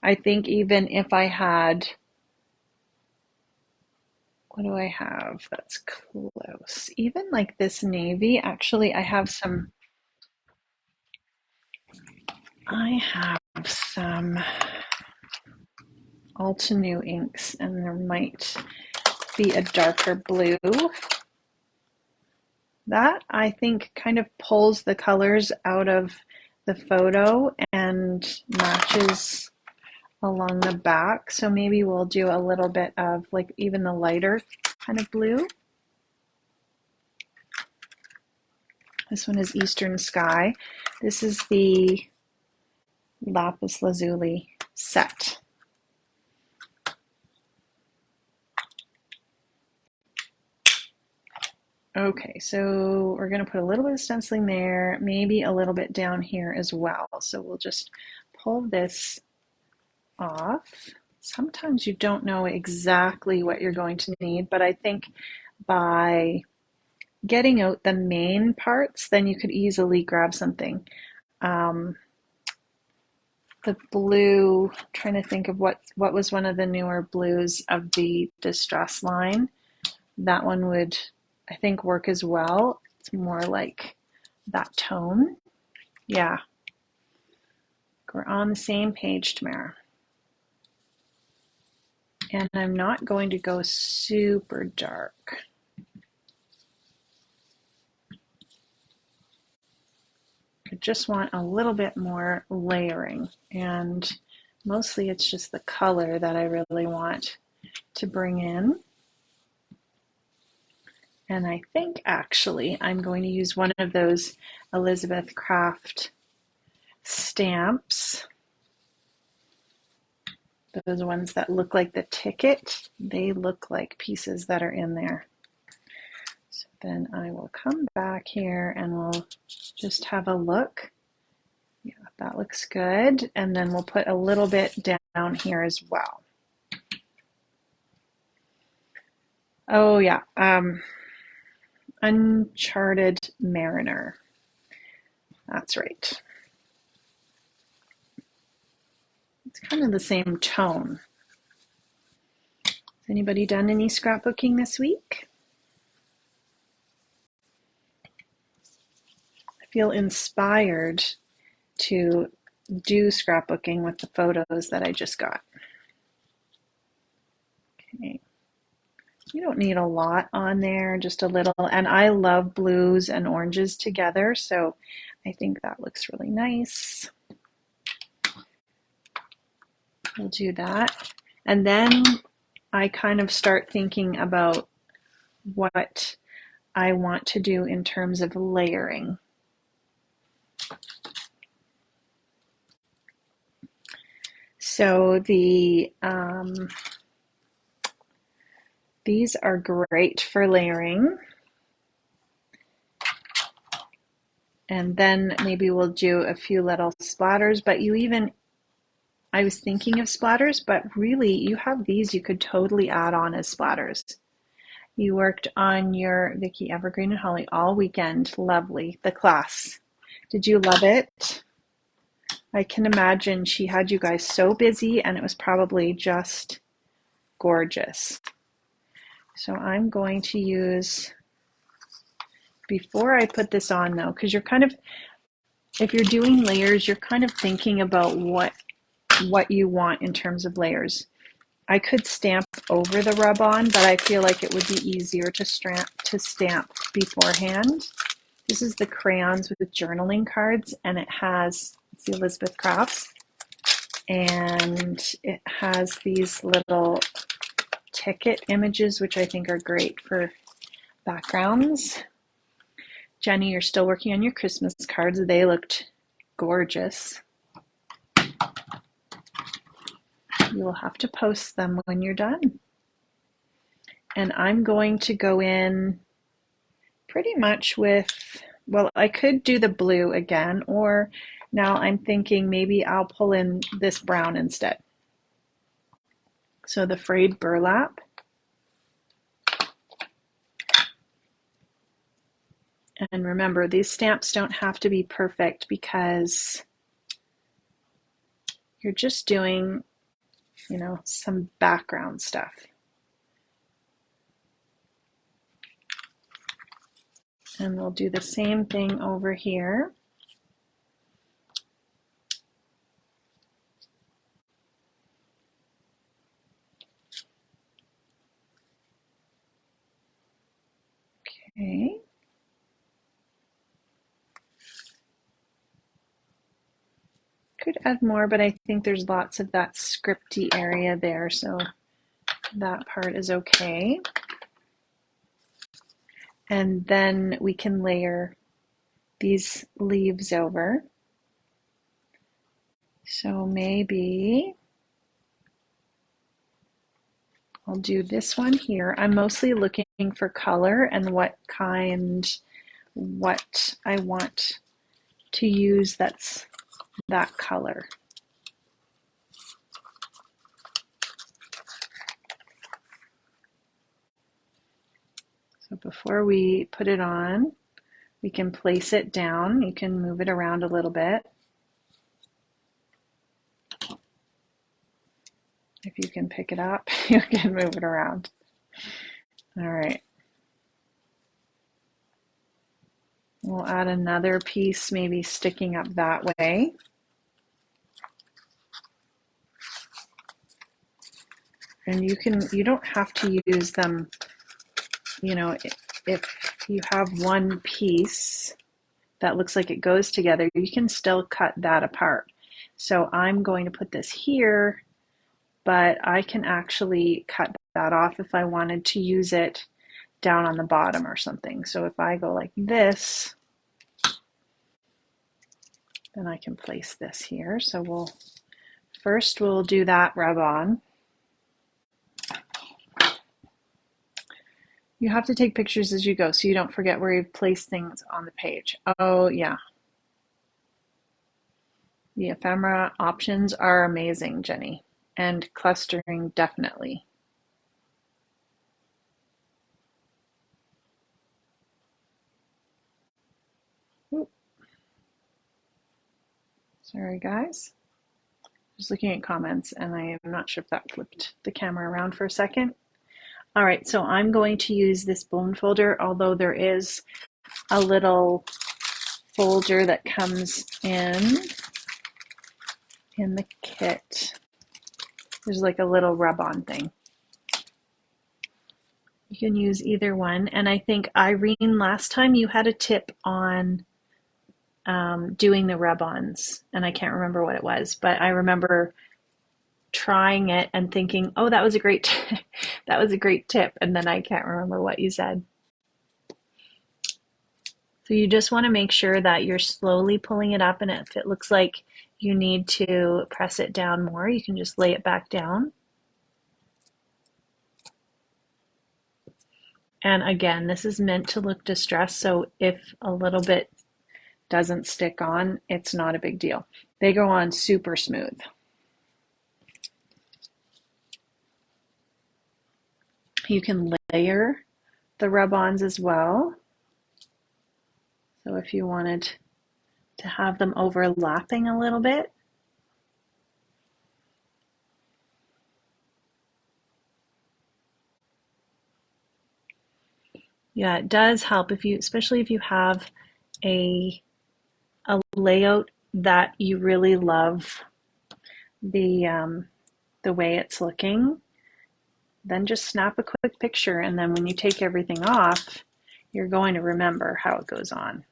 I think even if I had, what do I have? That's close. Even like this navy, actually, I have some Altenew inks, and there might be a darker blue. That, I think, kind of pulls the colors out of the photo and matches along the back. So maybe we'll do a little bit of like even the lighter kind of blue. This one is Eastern Sky. This is the lapis lazuli set. Okay, so we're going to put a little bit of stenciling there, maybe a little bit down here as well. So we'll just pull this off. Sometimes you don't know exactly what you're going to need, but I think by getting out the main parts, then you could easily grab something. The blue, trying to think of what was one of the newer blues of the Distress line. That one would, I think, work as well. It's more like that tone. Yeah, we're on the same page, Tamara. And I'm not going to go super dark. I just want a little bit more layering, and mostly it's just the color that I really want to bring in. And I think actually I'm going to use one of those Elizabeth Craft stamps. Those ones that look like the ticket, they look like pieces that are in there. So then I will come back here and we'll just have a look. Yeah, that looks good. And then we'll put a little bit down here as well. Oh yeah, Uncharted Mariner. That's right. It's kind of the same tone. Has anybody done any scrapbooking this week? I feel inspired to do scrapbooking with the photos that I just got. Okay. You don't need a lot on there, just a little. And I love blues and oranges together, so I think that looks really nice. We'll do that. And then I kind of start thinking about what I want to do in terms of layering. So these are great for layering. And then maybe we'll do a few little splatters, but I was thinking of splatters, but really you have these you could totally add on as splatters. You worked on your Vicky Evergreen and Holly all weekend. Lovely. The class. Did you love it? I can imagine she had you guys so busy and it was probably just gorgeous. So I'm going to use, before I put this on though, because you're kind of, if you're doing layers, you're kind of thinking about what you want in terms of layers. I could stamp over the rub-on, but I feel like it would be easier to stamp beforehand. This is the crayons with the journaling cards, and it has, it's the Elizabeth Crafts, and it has these little ticket images, which I think are great for backgrounds. Jenny, you're still working on your Christmas cards. They looked gorgeous. You will have to post them when you're done. And I'm going to go in pretty much with, well, I could do the blue again, or now I'm thinking maybe I'll pull in this brown instead. So the frayed burlap. And remember, these stamps don't have to be perfect because you're just doing, you know, some background stuff. And we'll do the same thing over here. Okay. Could add more, but I think there's lots of that scripty area there, so that part is okay. And then we can layer these leaves over. So maybe I'll do this one here. I'm mostly looking for color and what I want to use that's that color. So before we put it on, we can place it down. You can move it around a little bit. If you can pick it up, you can move it around. All right. We'll add another piece, maybe sticking up that way. And you don't have to use them, you know, if you have one piece that looks like it goes together, you can still cut that apart. So I'm going to put this here, but I can actually cut that off if I wanted to use it down on the bottom or something. So if I go like this, then I can place this here. So we'll do that rub on. You have to take pictures as you go so you don't forget where you've placed things on the page. Oh yeah. The ephemera options are amazing, Jenny. And clustering, definitely. Ooh. Sorry, guys. Just looking at comments, and I am not sure if that flipped the camera around for a second. All right, so I'm going to use this bone folder, although there is a little folder that comes in the kit. There's like a little rub-on thing. You can use either one. And I think, Irene, last time you had a tip on doing the rub-ons, and I can't remember what it was, but I remember trying it and thinking, oh, that was a great that was a great tip, and then I can't remember what you said. So you just want to make sure that you're slowly pulling it up, and if it looks like you need to press it down more, you can just lay it back down. And again, this is meant to look distressed, so if a little bit doesn't stick on, it's not a big deal. They go on super smooth. You can layer the rub-ons as well. So if you wanted to have them overlapping a little bit. Yeah, it does help if you, especially if you have a layout that you really love the way it's looking, then just snap a quick picture, and then when you take everything off, you're going to remember how it goes on.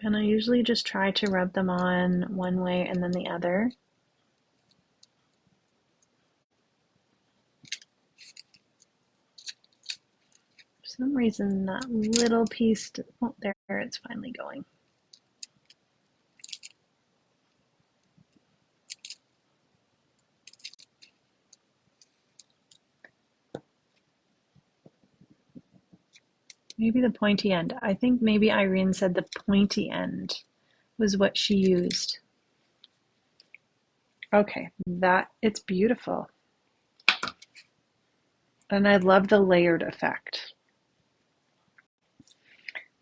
And I usually just try to rub them on one way and then the other. For some reason, that little piece, oh, there, it's finally going. Maybe the pointy end. I think maybe Irene said the pointy end was what she used. Okay, it's beautiful. And I love the layered effect.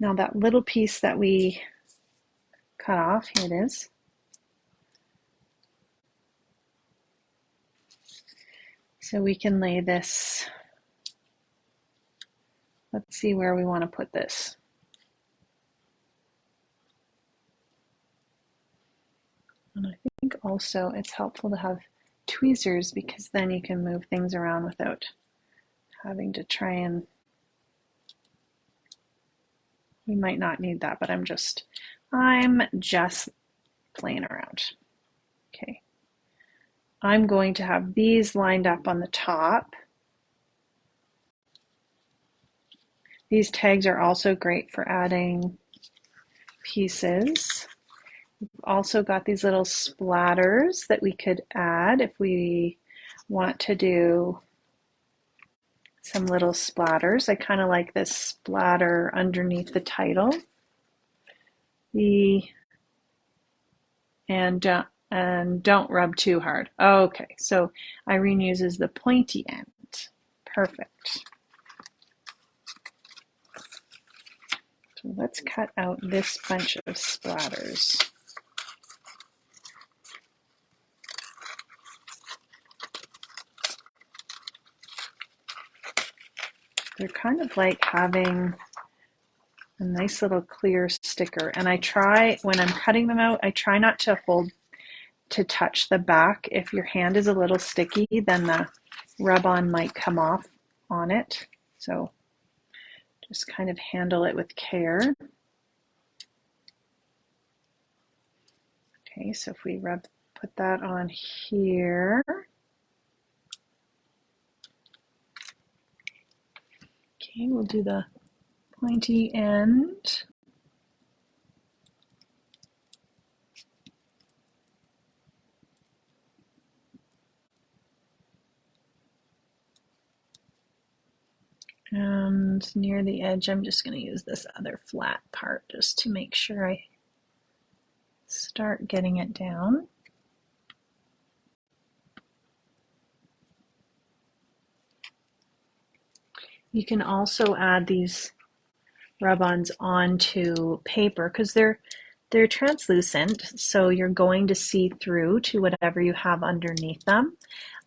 Now that little piece that we cut off, here it is. So we can lay this, let's see where we want to put this. And I think also it's helpful to have tweezers because then you can move things around without having to try and, we might not need that, but I'm just playing around. Okay. I'm going to have these lined up on the top. These tags are also great for adding pieces. We've also got these little splatters that we could add if we want to do some little splatters. I kind of like this splatter underneath the title. And don't rub too hard. Okay, so Irene uses the pointy end. Perfect. So let's cut out this bunch of splatters. They're kind of like having a nice little clear sticker. And I try, when I'm cutting them out, I try not to touch the back. If your hand is a little sticky, then the rub-on might come off on it. So just kind of handle it with care. Okay, so if we put that on here. Okay, we'll do the pointy end. And near the edge, I'm just going to use this other flat part just to make sure I start getting it down. You can also add these rub-ons onto paper because they're translucent, so you're going to see through to whatever you have underneath them.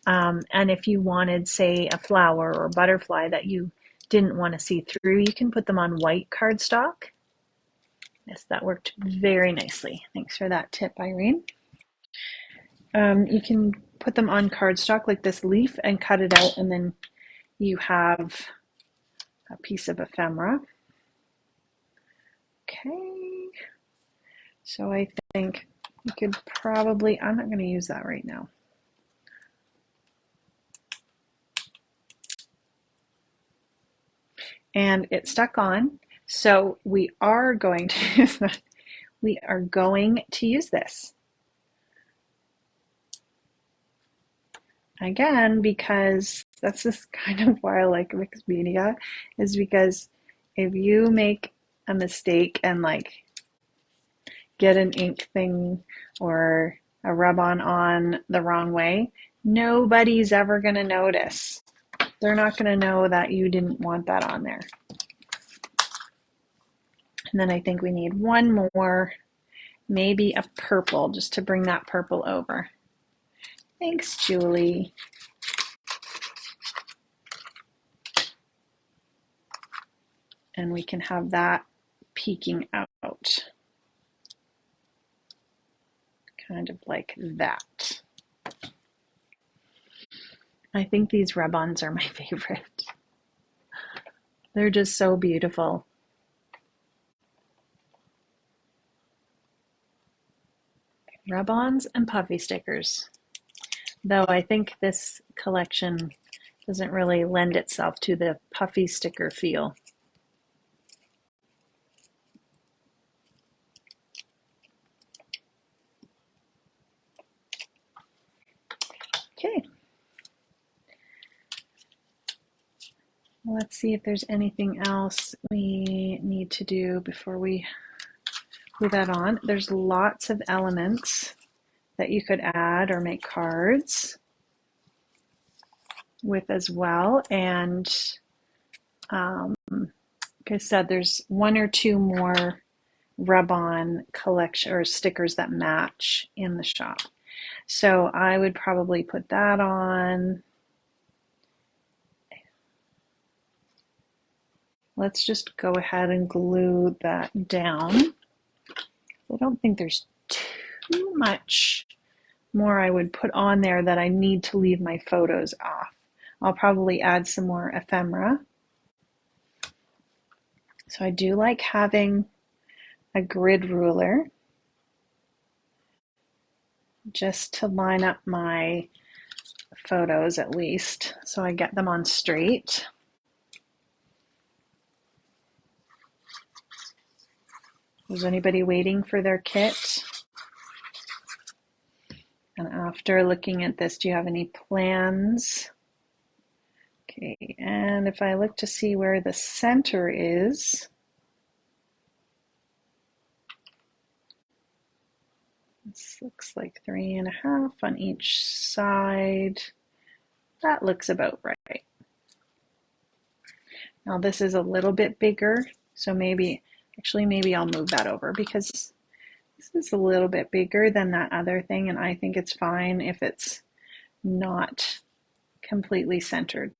And if you wanted, say, a flower or a butterfly that you didn't want to see through, you can put them on white cardstock. Yes, that worked very nicely. Thanks for that tip, Irene. You can put them on cardstock like this leaf and cut it out, and then you have a piece of ephemera. Okay, so I think you could probably, I'm not going to use that right now. And it stuck on, so we are going to use that. We are going to use this. Again, because that's just kind of why I like mixed media, is because if you make a mistake and like get an ink thing or a rub-on on the wrong way, nobody's ever going to notice. They're not going to know that you didn't want that on there. And then I think we need one more, maybe a purple, just to bring that purple over. Thanks, Julie. And we can have that peeking out. Kind of like that. I think these rub-ons are my favorite. They're just so beautiful. Rub-ons and puffy stickers. Though I think this collection doesn't really lend itself to the puffy sticker feel. Okay. Let's see if there's anything else we need to do before we put that on. There's lots of elements that you could add or make cards with as well. And like I said, there's one or two more rub-on collection or stickers that match in the shop. So I would probably put that on. Let's just go ahead and glue that down. I don't think there's too much more I would put on there that I need to leave my photos off. I'll probably add some more ephemera. So I do like having a grid ruler just to line up my photos at least, so I get them on straight. Is anybody waiting for their kit? And after looking at this, do you have any plans? Okay, and if I look to see where the center is, this looks like 3.5 on each side. That looks about right. Now this is a little bit bigger, so maybe I'll move that over because this is a little bit bigger than that other thing, and I think it's fine if it's not completely centered.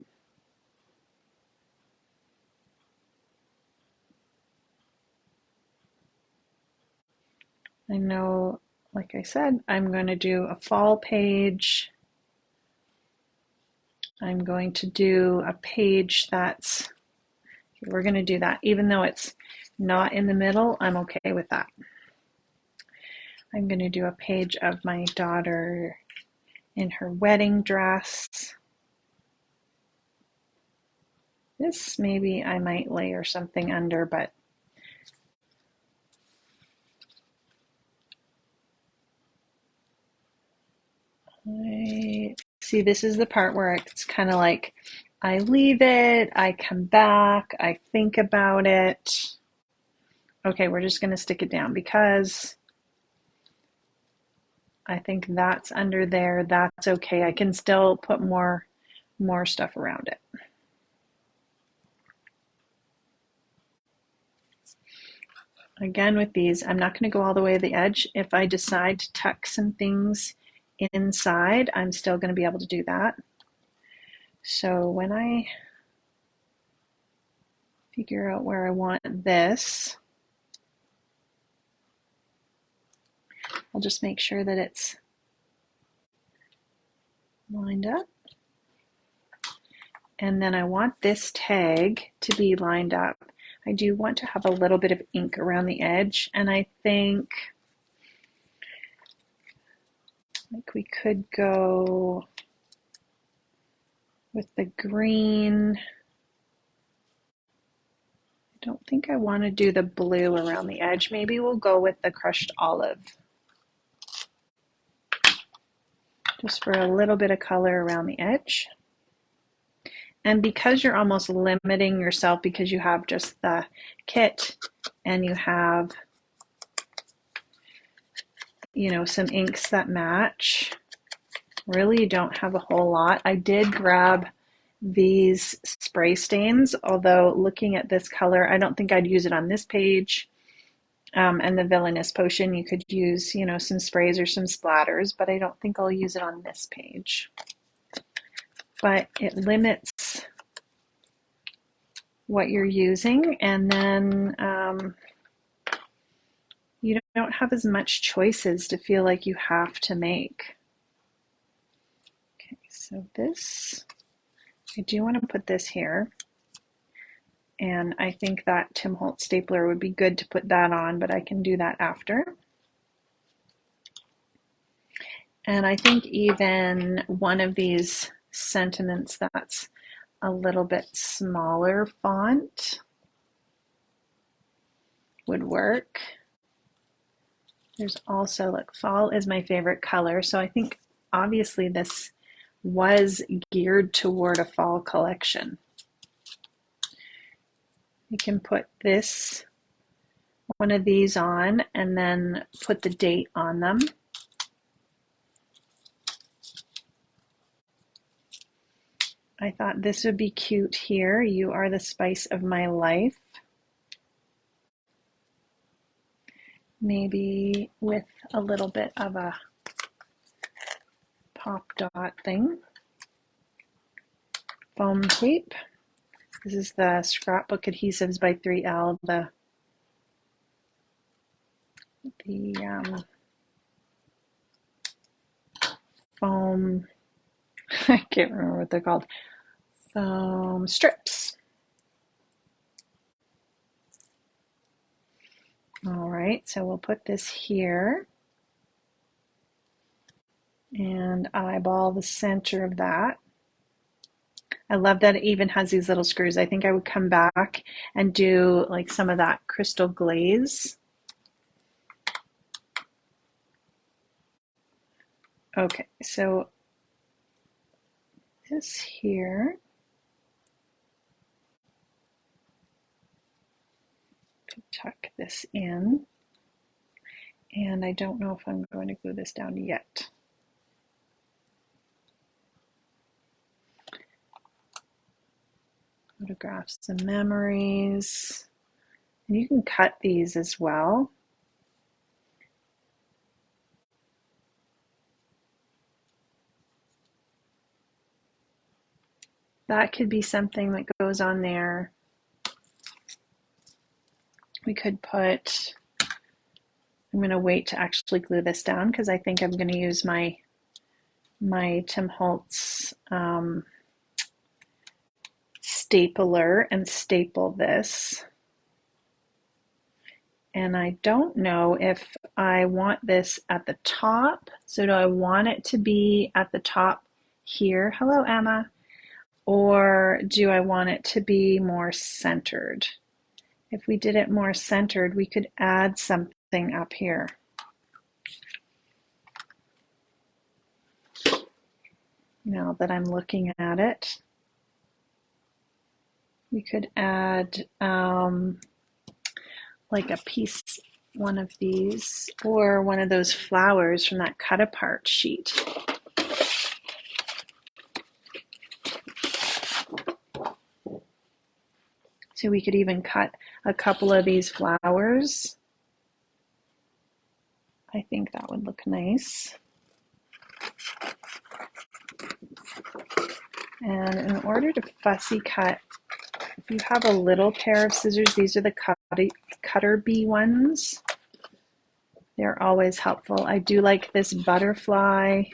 I know, like I said, I'm going to do a fall page. I'm going to do a page that's, we're going to do that. Even though it's not in the middle, I'm okay with that. I'm going to do a page of my daughter in her wedding dress. This maybe I might layer something under, but see, this is the part where it's kind of like I leave it, I come back, I think about it. Okay, we're just going to stick it down because I think that's under there. That's okay. I can still put more stuff around it. Again, with these, I'm not going to go all the way to the edge. If I decide to tuck some things inside, I'm still going to be able to do that. So when I figure out where I want this, I'll just make sure that it's lined up. And then I want this tag to be lined up. I do want to have a little bit of ink around the edge, and I think like we could go with the green. I don't think I want to do the blue around the edge. Maybe we'll go with the crushed olive. Just for a little bit of color around the edge. And because you're almost limiting yourself because you have just the kit and you have, you know, some inks that match, really you don't have a whole lot. I did grab these spray stains, although looking at this color, I don't think I'd use it on this page. And the Villainous Potion, you could use, you know, some sprays or some splatters, but I don't think I'll use it on this page. But it limits what you're using, and then you don't have as much choices to feel like you have to make. Okay, so this, I do want to put this here, and I think that Tim Holtz stapler would be good to put that on, but I can do that after. And I think even one of these sentiments that's a little bit smaller font would work. There's also, look, fall is my favorite color, so I think obviously this was geared toward a fall collection. You can put this, one of these on, and then put the date on them. I thought this would be cute here. You are the spice of my life. Maybe with a little bit of a pop dot thing. Foam tape. This is the Scrapbook Adhesives by 3L, the foam, I can't remember what they're called, foam strips. All right, so we'll put this here and eyeball the center of that. I love that it even has these little screws. I think I would come back and do like some of that crystal glaze. Okay, so this here, tuck this in, and I don't know if I'm going to glue this down yet. Photographs and memories, and you can cut these as well. That could be something that goes on there. We could put, I'm going to wait to actually glue this down because I think I'm going to use my Tim Holtz stapler and staple this. And I don't know if I want this at the top. So do I want it to be at the top here? Hello, Emma. Or do I want it to be more centered? If we did it more centered, we could add something up here. Now that I'm looking at it, we could add like a piece, one of these, or one of those flowers from that cut apart sheet. So we could even cut a couple of these flowers. I think that would look nice. And in order to fussy cut, if you have a little pair of scissors, these are the cutter bee ones. They're always helpful. I do like this butterfly.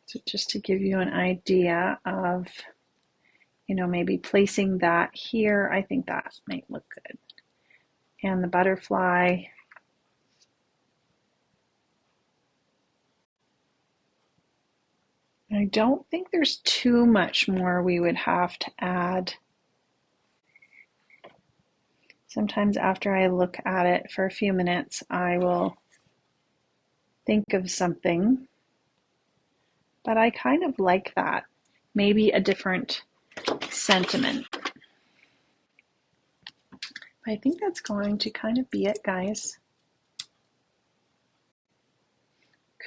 So just to give you an idea of, maybe placing that here, I think that might look good. And the butterfly. I don't think there's too much more we would have to add. Sometimes after I look at it for a few minutes, I will think of something. But I kind of like that. Maybe a different sentiment. I think that's going to kind of be it, guys.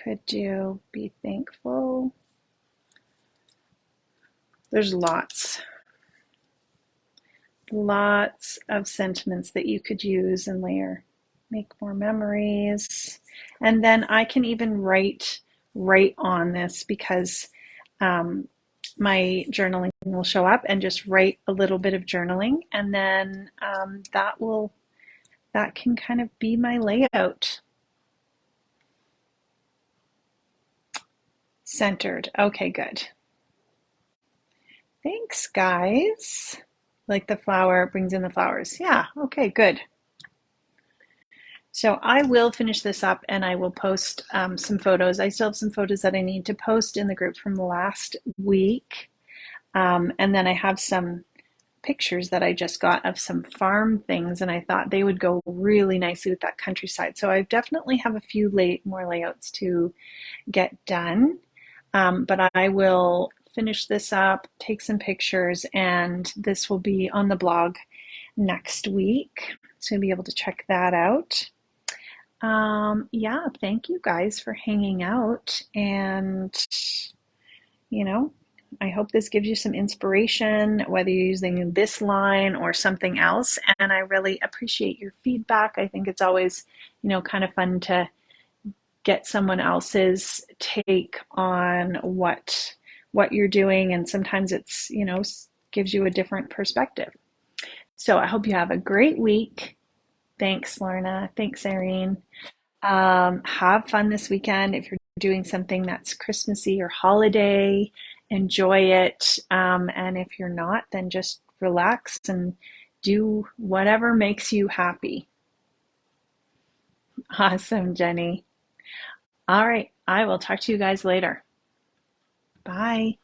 Could do be thankful. There's lots of sentiments that you could use and layer. Make more memories. And then I can even write on this because my journaling will show up, and just write a little bit of journaling, and then that can kind of be my layout. Centered. Okay, good. Thanks, guys. Like the flower brings in the flowers. Yeah, okay, good. So I will finish this up and I will post some photos. I still have some photos that I need to post in the group from last week. And then I have some pictures that I just got of some farm things, and I thought they would go really nicely with that countryside. So I definitely have a few more layouts to get done. But I will finish this up, take some pictures, and this will be on the blog next week. So you'll be able to check that out. Yeah, thank you guys for hanging out. And, you know, I hope this gives you some inspiration, whether you're using this line or something else. And I really appreciate your feedback. I think it's always, kind of fun to get someone else's take on what you're doing. And sometimes it's, gives you a different perspective. So I hope you have a great week. Thanks, Lorna. Thanks, Irene. Have fun this weekend. If you're doing something that's Christmassy or holiday, enjoy it. And if you're not, then just relax and do whatever makes you happy. Awesome, Jenny. All right. I will talk to you guys later. Bye.